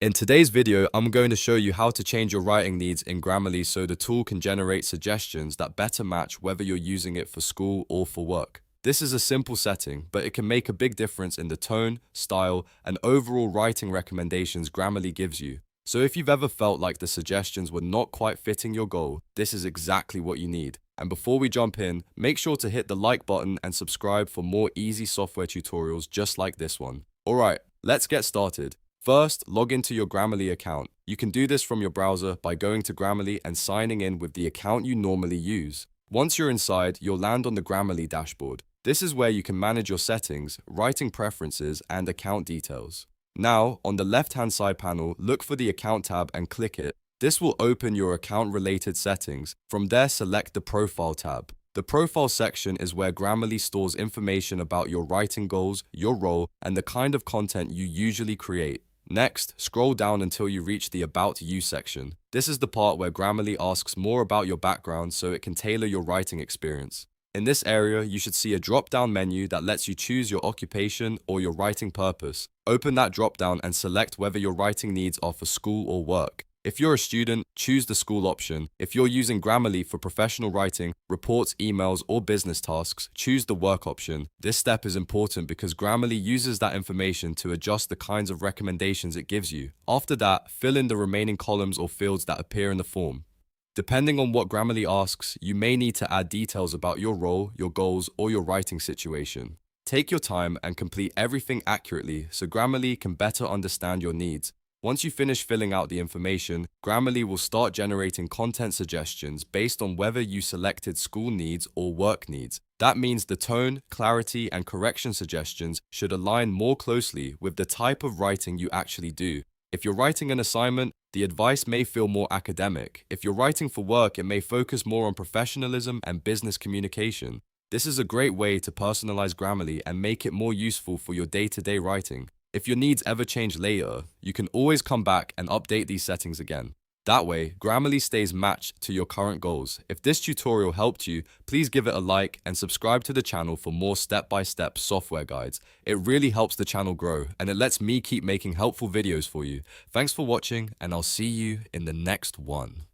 In today's video, I'm going to show you how to change your writing needs in Grammarly so the tool can generate suggestions that better match whether you're using it for school or for work. This is a simple setting, but it can make a big difference in the tone, style, and overall writing recommendations Grammarly gives you. So if you've ever felt like the suggestions were not quite fitting your goal, this is exactly what you need. And before we jump in, make sure to hit the like button and subscribe for more easy software tutorials just like this one. Alright, let's get started. First, log into your Grammarly account. You can do this from your browser by going to Grammarly and signing in with the account you normally use. Once you're inside, you'll land on the Grammarly dashboard. This is where you can manage your settings, writing preferences, and account details. Now, on the left-hand side panel, look for the Account tab and click it. This will open your account-related settings. From there, select the Profile tab. The Profile section is where Grammarly stores information about your writing goals, your role, and the kind of content you usually create. Next, scroll down until you reach the About You section. This is the part where Grammarly asks more about your background so it can tailor your writing experience. In this area, you should see a drop-down menu that lets you choose your occupation or your writing purpose. Open that drop-down and select whether your writing needs are for school or work. If you're a student, choose the school option. If you're using Grammarly for professional writing, reports, emails, or business tasks, choose the work option. This step is important because Grammarly uses that information to adjust the kinds of recommendations it gives you. After that, fill in the remaining columns or fields that appear in the form. Depending on what Grammarly asks, you may need to add details about your role, your goals, or your writing situation. Take your time and complete everything accurately so Grammarly can better understand your needs. Once you finish filling out the information, Grammarly will start generating content suggestions based on whether you selected school needs or work needs. That means the tone, clarity, and correction suggestions should align more closely with the type of writing you actually do. If you're writing an assignment, the advice may feel more academic. If you're writing for work, it may focus more on professionalism and business communication. This is a great way to personalize Grammarly and make it more useful for your day-to-day writing. If your needs ever change later, you can always come back and update these settings again. That way, Grammarly stays matched to your current goals. If this tutorial helped you, please give it a like and subscribe to the channel for more step-by-step software guides. It really helps the channel grow and it lets me keep making helpful videos for you. Thanks for watching and I'll see you in the next one.